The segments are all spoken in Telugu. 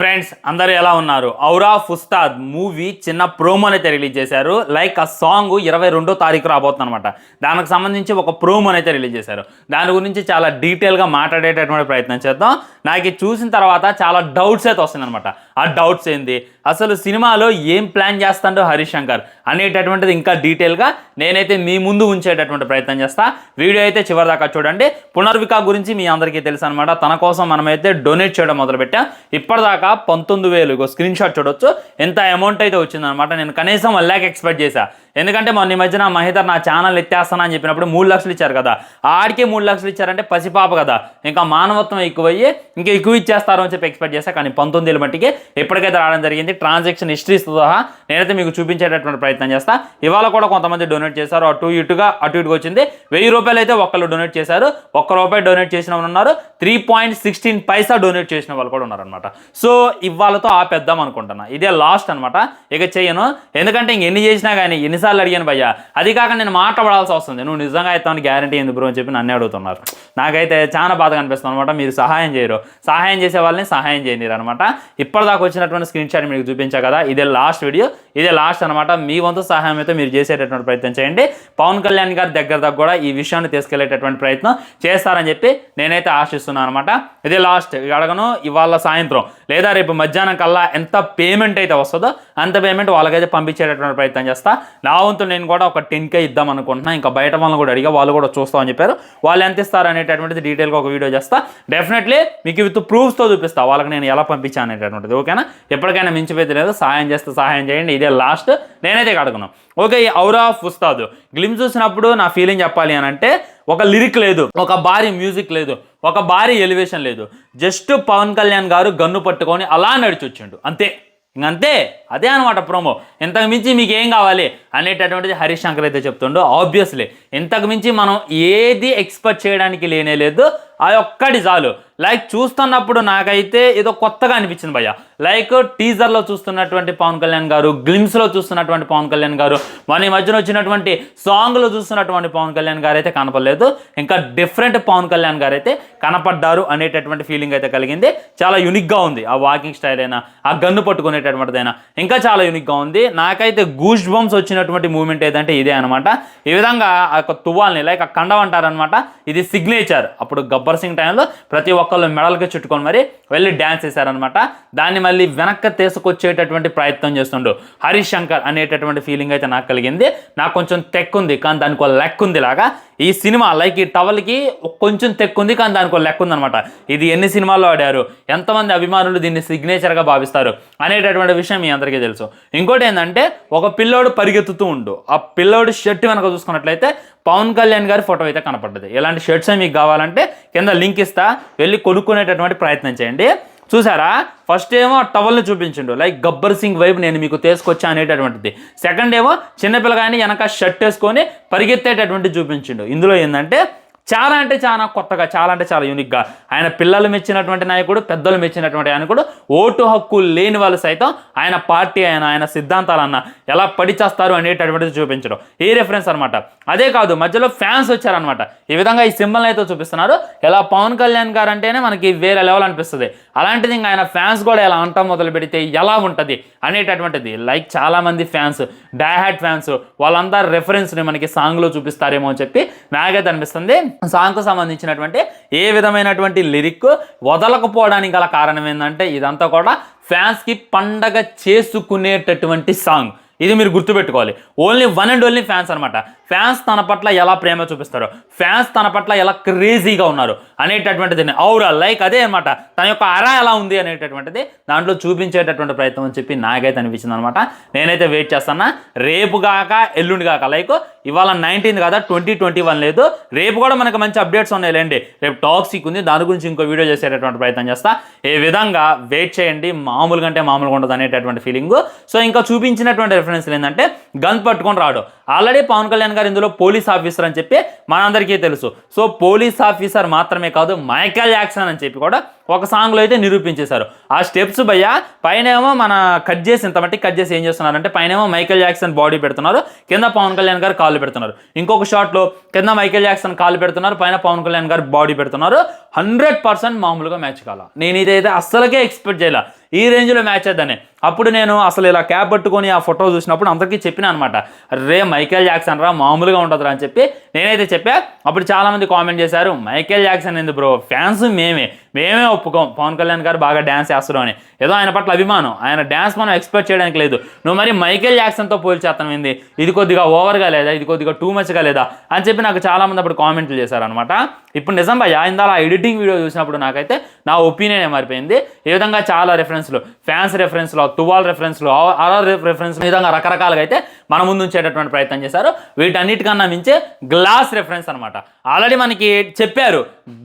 ఫ్రెండ్స్ అందరూ ఎలా ఉన్నారు? ఔరా ఉస్తాద్ మూవీ చిన్న ప్రోమో అయితే రిలీజ్ చేశారు. లైక్ ఆ సాంగ్ 22వ తారీఖు రాబోతుంది అనమాట. దానికి సంబంధించి ఒక ప్రోమో అయితే రిలీజ్ చేశారు. దాని గురించి చాలా డీటెయిల్గా మాట్లాడేటటువంటి ప్రయత్నం చేద్దాం. నాకు ఇది చూసిన తర్వాత చాలా డౌట్స్ అయితే వస్తుందన్నమాట. ఆ డౌట్స్ ఏంది, అసలు సినిమాలో ఏం ప్లాన్ చేస్తాడో హరీష్ శంకర్ అనేటటువంటిది ఇంకా డీటెయిల్గా నేనైతే మీ ముందు ఉంచేటటువంటి ప్రయత్నం చేస్తా. వీడియో అయితే చివరిదాకా చూడండి. పునర్విక గురించి మీ అందరికీ తెలుసు అనమాట. తన కోసం మనమైతే డొనేట్ చేయడం మొదలుపెట్టాం. ఇప్పటిదాకా 19,000 స్క్రీన్ షాట్ చూడొచ్చు ఎంత అమౌంట్ అయితే వచ్చిందనమాట. నేను కనీసం 1 lakh ఎక్స్పెక్ట్ చేశా. ఎందుకంటే మొన్న ఈ మధ్యన మహిధర్ నా ఛానల్ ఎత్తేస్తానా అని చెప్పినప్పుడు 3 లక్షలు ఇచ్చారు కదా. ఆడికే 3 లక్షలు ఇచ్చారంటే పసిపాప కదా, ఇంకా మానవత్వం ఎక్కువయ్యి ఇంకా ఎక్కువ ఇచ్చేస్తారు అని చెప్పి ఎక్స్పెక్ట్ చేశా. కానీ 19,000 మట్టికి ఎప్పటికైతే రావడం జరిగింది. ట్రాన్సాక్షన్ హిస్టరీస్తో సహా నేనైతే మీకు చూపించేటటువంటి ప్రయత్నం చేస్తా. ఇవాళ కూడా కొంతమంది డొనేట్ చేశారు. అటు ఇటుగా వచ్చింది. 1000 రూపాయలు అయితే ఒక్కళ్ళు డొనేట్ చేశారు. ₹1 డొనేట్ చేసిన వాళ్ళు ఉన్నారు. 3.16 పైసా డొనేట్ చేసిన వాళ్ళు కూడా ఉన్నారనమాట. సో ఇవాళతో ఆపేద్దాం అనుకుంటున్నా. ఇదే లాస్ట్ అనమాట. ఇక చెయ్యను. ఎందుకంటే ఇంక ఎన్ని చేసినా కానీ ఎన్నిసార్లు అడిగాను భయ్యా. అది కాక నేను మాట్లాడాల్సి వస్తుంది. నువ్వు నిజంగా అవుతామని గ్యారంటీ ఎందుకు బ్రో అని చెప్పి నన్ను అడుగుతున్నారు. నాకైతే చాలా బాధగా అనిపిస్తుంది అనమాట. మీరు సహాయం చేయరు, సహాయం చేసే వాళ్ళని సహాయం చేయలేరు అనమాట. ఇప్పటిదాకా వచ్చినటువంటి స్క్రీన్ షాట్ మీకు చూపించా కదా. ఇదే లాస్ట్ వీడియో, ఇదే లాస్ట్ అనమాట. మీ వంతు సహాయం అయితే మీరు చేసేటటువంటి ప్రయత్నం చేయండి. పవన్ కళ్యాణ్ గారి దగ్గర కూడా ఈ విషయాన్ని తీసుకెళ్లేటటువంటి ప్రయత్నం చేస్తారని చెప్పి నేనైతే ఆశిస్తున్నాను అనమాట. ఇదే లాస్ట్. అడగను ఇవాళ సాయంత్రం లేదా రేపు మధ్యాహ్నం కల్లా ఎంత పేమెంట్ అయితే వస్తుందో అంత పేమెంట్ వాళ్ళకైతే పంపించేటటువంటి ప్రయత్నం చేస్తా. నా వంతు నేను కూడా ఒక 10K ఇద్దాం అనుకుంటున్నా. ఇంకా బయట వాళ్ళని కూడా అడిగా, వాళ్ళు కూడా చూస్తామని చెప్పారు. వాళ్ళు ఎంత ఇస్తారు అనేటటువంటిది డీటెయిల్గా ఒక వీడియో చేస్తా. డెఫినెట్లీ మీకు విత్ ప్రూఫ్స్తో చూపిస్తా వాళ్ళకి నేను ఎలా పంపించాను అనేటటువంటిది. ఓకేనా? ఎప్పటికైనా మించిపోతే లేదు. సహాయం చేస్తే సహాయం చేయండి. ఇదే లాస్ట్. నేనైతే అడుగున్నాను. ఓకే, ఈ ఔరా ఉస్తాద్ గ్లిమ్ చూసినప్పుడు నా ఫీలింగ్ చెప్పాలి అని అంటే, ఒక లిరిక్ లేదు, ఒక భారీ మ్యూజిక్ లేదు, ఒక భారీ ఎలివేషన్ లేదు. జస్ట్ పవన్ కళ్యాణ్ గారు గన్ను పట్టుకొని అలా నడిచొచ్చిండు అంతే. ఇంకంతే, అదే అనమాట ప్రోమో. ఇంతకు మించి మీకు ఏం కావాలి అనేటటువంటిది హరీష్ శంకర్ అయితే చెప్తుండో. ఆబ్వియస్లీ ఇంతకు మించి మనం ఏది ఎక్స్పెక్ట్ చేయడానికి లేనే లేదు. ఆ ఒక్కటి చాలు. లైక్ చూస్తున్నప్పుడు నాకైతే ఏదో కొత్తగా అనిపించింది భయ్య. లైక్ టీజర్లో చూస్తున్నటువంటి పవన్ కళ్యాణ్ గారు, గ్లిమ్స్లో చూస్తున్నటువంటి పవన్ కళ్యాణ్ గారు, మన ఈ మధ్యన వచ్చినటువంటి సాంగ్లో చూస్తున్నటువంటి పవన్ కళ్యాణ్ గారు అయితే కనపడలేదు. ఇంకా డిఫరెంట్ పవన్ కళ్యాణ్ గారు అయితే కనపడ్డారు అనేటటువంటి ఫీలింగ్ అయితే కలిగింది. చాలా యూనిక్గా ఉంది. ఆ వాకింగ్ స్టైల్ అయినా, ఆ గన్ను పట్టుకునేటటువంటిదైనా ఇంకా చాలా యూనిక్గా ఉంది. నాకైతే గూస్ బంప్స్ వచ్చినటువంటి మూమెంట్ ఏదంటే ఇదే అనమాట. ఈ విధంగా ఆ తువ్వాల్ని లైక్ ఆ కండం అంటారనమాట. ఇది సిగ్నేచర్. అప్పుడు గబ్బర్ సింగ్ టైంలో ప్రతి ఒక్కళ్ళు మెడల్గా చుట్టుకొని మరి వెళ్ళి డ్యాన్స్ చేశారనమాట. దాన్ని మళ్ళీ వెనక్కి తీసుకొచ్చేటటువంటి ప్రయత్నం చేస్తుండు హరీష్ శంకర్ అనేటటువంటి ఫీలింగ్ అయితే నాకు కలిగింది. నాకు కొంచెం తెక్కుంది కానీ దానికి ఒక లెక్క ఉంది. లాగా ఈ సినిమా లైక్ ఈ టవల్కి కొంచెం తెక్కుంది కానీ దానికి ఒక లెక్క ఉందనమాట. ఇది ఎన్ని సినిమాల్లో ఆడారు, ఎంతమంది అభిమానులు దీన్ని సిగ్నేచర్గా భావిస్తారు అనేటటువంటి విషయం మీ అందరికీ తెలుసు. ఇంకోటి ఏంటంటే, ఒక పిల్లోడు పరిగెత్తుతూ ఉండు. ఆ పిల్లోడు షర్ట్ వెనక చూసుకున్నట్లయితే పవన్ కళ్యాణ్ గారి ఫోటో అయితే కనపడ్డది. ఇలాంటి షర్ట్స్ మీకు కావాలంటే కింద లింక్ ఇస్తా, వెళ్ళి కొనుక్కునేటటువంటి ప్రయత్నం చేయండి. చూసారా? ఫస్ట్ ఏమో టవల్ని చూపించిండు, లైక్ గబ్బర్ సింగ్ వైపు నేను మీకు తీసుకొచ్చా అనేటటువంటిది. సెకండ్ ఏమో చిన్నపిల్లగాని వెనక షర్ట్ వేసుకొని పరిగెత్తేటటువంటి చూపించిండు. ఇందులో ఏంటంటే చాలా అంటే చాలా కొత్తగా, చాలా అంటే చాలా యూనిక్గా, ఆయన పిల్లలు మెచ్చినటువంటి నాయకుడు, పెద్దలు మెచ్చినటువంటి నాయకుడు, ఓటు హక్కు లేని వాళ్ళు సైతం ఆయన పార్టీ ఆయన సిద్ధాంతాలన్న ఎలా పడిచేస్తారు అనేటటువంటిది చూపించడం ఈ రెఫరెన్స్ అనమాట. అదే కాదు, మధ్యలో ఫ్యాన్స్ వచ్చారనమాట. ఈ విధంగా ఈ సింబల్ అయితే చూపిస్తున్నారు. ఎలా పవన్ కళ్యాణ్ గారు అంటేనే మనకి వేరే లెవెల్ అనిపిస్తుంది. అలాంటిది ఇంకా ఆయన ఫ్యాన్స్ కూడా ఎలా అంటాం మొదలు పెడితే ఎలా ఉంటుంది అనేటటువంటిది. లైక్ చాలామంది ఫ్యాన్స్, డైహార్డ్ ఫ్యాన్స్, వాళ్ళందరూ రెఫరెన్స్ని మనకి సాంగ్లో చూపిస్తారేమో అని చెప్పి నాకైతే అనిపిస్తుంది. సాంగ్కు సంబంధించినటువంటి ఏ విధమైనటువంటి లిరిక్ వదలకపోవడానికి గల కారణం ఏంటంటే, ఇదంతా కూడా ఫ్యాన్స్కి పండగ చేసుకునేటటువంటి సాంగ్. ఇది మీరు గుర్తుపెట్టుకోవాలి. Only one and only fans అనమాట. ఫ్యాన్స్ తన పట్ల ఎలా ప్రేమ చూపిస్తారు, ఫ్యాన్స్ తన పట్ల ఎలా క్రేజీగా ఉన్నారు అనేటటువంటిది ఔరా లైక్ అదే అనమాట. తన యొక్క అరా ఎలా ఉంది అనేటటువంటిది దాంట్లో చూపించేటటువంటి ప్రయత్నం అని చెప్పి నాకైతే అనిపించింది అనమాట. నేనైతే వెయిట్ చేస్తాను. రేపు కాక ఎల్లుండి కాక, లైక్ ఇవాళ 19th కదా, 2021 లేదు, రేపు కూడా మనకు మంచి అప్డేట్స్ ఉన్నాయిలేండి. రేపు టాక్సిక్ ఉంది, దాని గురించి ఇంకో వీడియో చేసేటటువంటి ప్రయత్నం చేస్తా. ఈ విధంగా వెయిట్ చేయండి. మామూలుగా అంటే మామూలుగా ఉండదు అనేటటువంటి ఫీలింగ్. సో ఇంకా చూపించినటువంటి రెఫరెన్స్ ఏంటంటే, గన్ పట్టుకొని రాడు. ఆల్రెడీ పవన్ కళ్యాణ్ గారు ఇందులో పోలీస్ ఆఫీసర్ అని చెప్పి మనందరికీ తెలుసు. సో పోలీస్ ఆఫీసర్ మాత్రమే కాదు, మైకేల్ జాక్సన్ అని చెప్పి కూడా ఒక సాంగ్లో అయితే నిరూపించేశారు. ఆ స్టెప్స్ భయ్య పైనేమో మన కట్ చేసి ఇంత మట్టి కట్ చేసి ఏం చేస్తున్నారంటే, పైనేమో మైకేల్ జాక్సన్ బాడీ పెడుతున్నారు, కింద పవన్ కళ్యాణ్ గారు కాళ్ళు పెడుతున్నారు. ఇంకొక షాట్లో కింద మైకేల్ జాక్సన్ కాళ్ళు పెడుతున్నారు, పైన పవన్ కళ్యాణ్ గారు బాడీ పెడుతున్నారు. 100% మామూలుగా మ్యాచ్ కాల. నేను ఇదైతే అస్సలకే ఎక్స్పెక్ట్ చేయాల. ఈ రేంజ్లో మ్యాచ్ చేద్దాన్ని. అప్పుడు నేను అసలు ఇలా క్యాప్ పట్టుకొని ఆ ఫోటో చూసినప్పుడు అందరికీ చెప్పిన అనమాట, రే మైకేల్ జాక్సన్ రా, మామూలుగా ఉండదురా అని చెప్పి నేనైతే చెప్పా. అప్పుడు చాలామంది కామెంట్ చేశారు, మైకేల్ జాక్సన్ ఎందుకు బ్రో, ఫ్యాన్స్ మేమే ఒప్పుకోం పవన్ కళ్యాణ్ గారు బాగా డ్యాన్స్ చేస్తారు అని. ఏదో ఆయన పట్ల అభిమానం, ఆయన డ్యాన్స్ మనం ఎక్స్పెక్ట్ చేయడానికి లేదు. నువ్వు మరి మైకేల్ జాక్సన్తో పోల్చేస్తాను ఏంది, ఇది కొద్దిగా ఓవర్గా లేదా, ఇది కొద్దిగా టూ మచ్గా లేదా అని చెప్పి నాకు చాలామంది అప్పుడు కామెంట్లు చేశారనమాట. ఇప్పుడు నిజం భయ్యా, ఇందాల ఎడిటింగ్ వీడియో చూసినప్పుడు నాకైతే నా ఒపీనియన్ మారిపోయింది. ఈ విధంగా చాలా రెఫరెన్స్లు, ఫ్యాన్స్ రెఫరెన్స్లు, తువాల్ రెఫరెన్స్లు, అరర్ రెఫరెన్స్, ఈ విధంగా రకరకాలుగా అయితే మన ముందు ఉంచేటటువంటి ప్రయత్నం చేశారు. వీటన్నిటికన్నా మించే గ్లాస్ రెఫరెన్స్ అనమాట. ఆల్రెడీ మనకి చెప్పారు,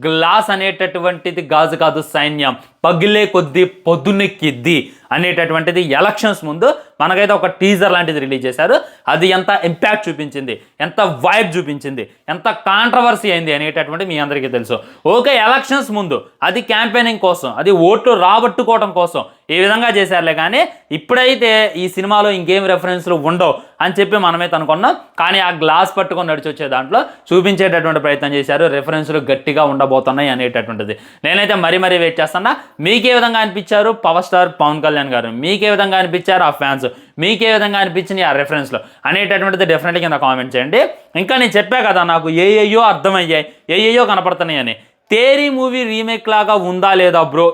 గ్లాస్ అనేటటువంటిది గాజు కాదు సైన్యం, పగిలే కొద్దీ పొద్దున్నెక్కిద్ది అనేటటువంటిది ఎలక్షన్స్ ముందు మనకైతే ఒక టీజర్ లాంటిది రిలీజ్ చేశారు. అది ఎంత ఇంపాక్ట్ చూపించింది, ఎంత వైబ్ చూపించింది, ఎంత కాంట్రవర్సీ అయింది అనేటటువంటి మీ అందరికీ తెలుసు. ఓకే, ఎలక్షన్స్ ముందు అది క్యాంపెయినింగ్ కోసం, అది ఓట్లు రాబట్టుకోవడం కోసం ఈ విధంగా చేశారులే, కానీ ఇప్పుడైతే ఈ సినిమాలో ఇంకేం రెఫరెన్స్లు ఉండవు అని చెప్పి మనమైతే అనుకున్నాం. కానీ ఆ గ్లాస్ పట్టుకొని నడిచి వచ్చే దాంట్లో చూపించేటటువంటి ప్రయత్నం చేశారు, రెఫరెన్స్లు గట్టిగా ఉండబోతున్నాయి అనేటటువంటిది. నేనైతే మరీ వెయిట్ చేస్తున్నా. మీకే విధంగా అనిపించారు పవర్ స్టార్ పవన్ కళ్యాణ్ గారు, మీకే విధంగా అనిపించారు ఆ ఫ్యాన్స్, మీకే విధంగా అనిపించింది ఆ రెఫరెన్స్లో అనేటటువంటిది డెఫినెట్గా కింద కామెంట్ చేయండి. ఇంకా నేను చెప్పా కదా, నాకు ఏయో అర్థమయ్యాయి, ఏయో కనపడుతున్నాయి అని. తేరీ మూవీ రీమేక్ లాగా ఉందా లేదా బ్రో,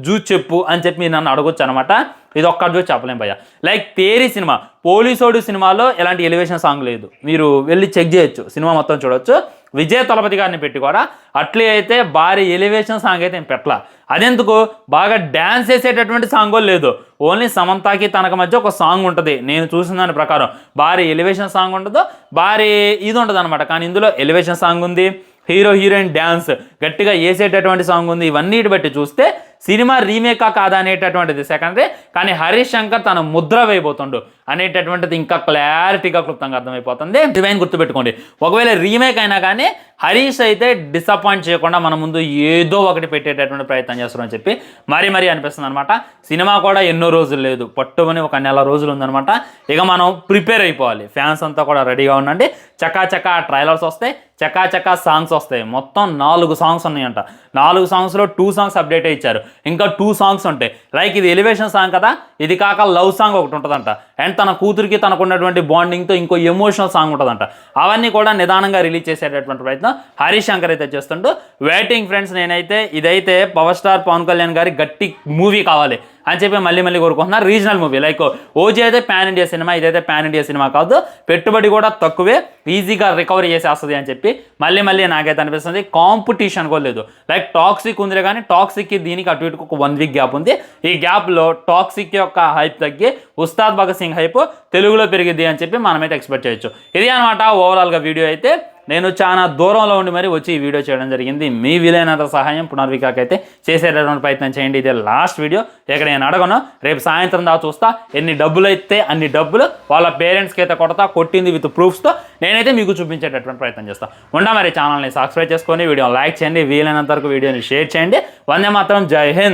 చూసి చెప్పు అని చెప్పి నన్ను అడగొచ్చు అనమాట. ఇది ఒక్కటి చూసి చెప్పలేం భయ్య. లైక్ తేరీ సినిమా, పోలీసోడు సినిమాలో ఎలాంటి ఎలివేషన్ సాంగ్ లేదు, మీరు వెళ్ళి చెక్ చేయొచ్చు, సినిమా మొత్తం చూడొచ్చు. విజయ్ తలపతి గారిని పెట్టి కూడా అట్లే అయితే భారీ ఎలివేషన్ సాంగ్ అయితే పెట్టలా. అదెందుకు, బాగా డ్యాన్స్ చేసేటటువంటి సాంగ్ లేదు, ఓన్లీ సమంతాకి తనకు మధ్య ఒక సాంగ్ ఉంటుంది. నేను చూసిన దాని ప్రకారం భారీ ఎలివేషన్ సాంగ్ ఉండదు, భారీ ఇది ఉంటుంది అనమాట. కానీ ఇందులో ఎలివేషన్ సాంగ్ ఉంది, హీరో హీరోయిన్ డ్యాన్స్ గట్టిగా వేసేటటువంటి సాంగ్ ఉంది. ఇవన్నీ బట్టి చూస్తే సినిమా రీమేకా కాదా అనేటటువంటిది సెకండరీ, కానీ హరీష్ శంకర్ తన ముద్ర వేయబోతుండు అనేటటువంటిది ఇంకా క్లారిటీగా క్లుప్తంగా అర్థమైపోతుంది. డివైన్ గుర్తుపెట్టుకోండి, ఒకవేళ రీమేక్ అయినా కానీ హరీష్ అయితే డిసప్పాయింట్ చేయకుండా మన ముందు ఏదో ఒకటి పెట్టేటటువంటి ప్రయత్నం చేస్తారని చెప్పి మరీ అనిపిస్తుంది అనమాట. సినిమా కూడా ఎన్నో రోజులు లేదు, పట్టుమని ఒక నెల రోజులు ఉందనమాట. ఇక మనం ప్రిపేర్ అయిపోవాలి, ఫ్యాన్స్ అంతా కూడా రెడీగా ఉండండి. చకా ట్రైలర్స్ వస్తాయి, చకా సాంగ్స్ వస్తాయి. మొత్తం 4 సాంగ్స్ ఉన్నాయంట. 4 సాంగ్స్లో 2 సాంగ్స్ అప్డేట్ ఇచ్చారు, ఇంకా 2 సాంగ్స్ ఉంటాయి. లైక్ ఇది ఎలివేషన్ సాంగ్ కదా, ఇది కాక లవ్ సాంగ్ ఒకటి ఉంటుందంట, అండ్ తన కూతురికి తనకు ఉన్నటువంటి బాండింగ్తో ఇంకో ఎమోషనల్ సాంగ్ ఉంటుందంట. అవన్నీ కూడా నిదానంగా రిలీజ్ చేసేటటువంటి ప్రయత్నం హరీష్ శంకర్ అయితే చేస్తుంటూ వెయిటింగ్ ఫ్రెండ్స్. నేనైతే ఇదైతే పవర్ స్టార్ పవన్ కళ్యాణ్ గారి గట్టి మూవీ కావాలి అని చెప్పి మళ్ళీ కోరుకుంటున్నారు. రీజనల్ మూవీ, లైక్ ఓజీ అయితే పాన్ ఇండియా సినిమా, ఇదైతే పాన్ ఇండియా సినిమా కాదు, పెట్టుబడి కూడా తక్కువే, ఈజీగా రికవరీ చేసేస్తుంది అని చెప్పి మళ్ళీ నాకైతే అనిపిస్తుంది. కాంపిటీషన్ కూడా లేదు, లైక్ టాక్సిక్ ఉందిలే కానీ టాక్సిక్కి దీనికి అటు ఇటుకు ఒక 1 వీక్ గ్యాప్ ఉంది. ఈ గ్యాప్లో టాక్సిక్ యొక్క హైప్ తగ్గి ఉస్తాద్ భగత్ సింగ్ హైప్ తెలుగులో పెరిగిద్ది అని చెప్పి మనమైతే ఎక్స్పెక్ట్ చేయొచ్చు. ఇది అనమాట ఓవరాల్గా వీడియో అయితే. నేను చాలా దూరంలో ఉండి మరి వచ్చి ఈ వీడియో చేయడం జరిగింది. మీ వీలైనంత సహాయం పునర్వికాకి అయితే చేసేటటువంటి ప్రయత్నం చేయండి. ఇదే లాస్ట్ వీడియో, ఇక్కడ నేను అడగను, రేపు సాయంత్రం దాకా చూస్తా, ఎన్ని డబ్బులు అయితే అన్ని డబ్బులు వాళ్ళ పేరెంట్స్కి అయితే కొట్టింది విత్ ప్రూఫ్స్తో నేనైతే మీకు చూపించేటటువంటి ప్రయత్నం చేస్తాను. మరి ఛానల్ని సబ్స్క్రైబ్ చేసుకొని వీడియోని లైక్ చేయండి, వీలైనంత వరకు వీడియోని షేర్ చేయండి. వందే మాత్రం, జై హింద్.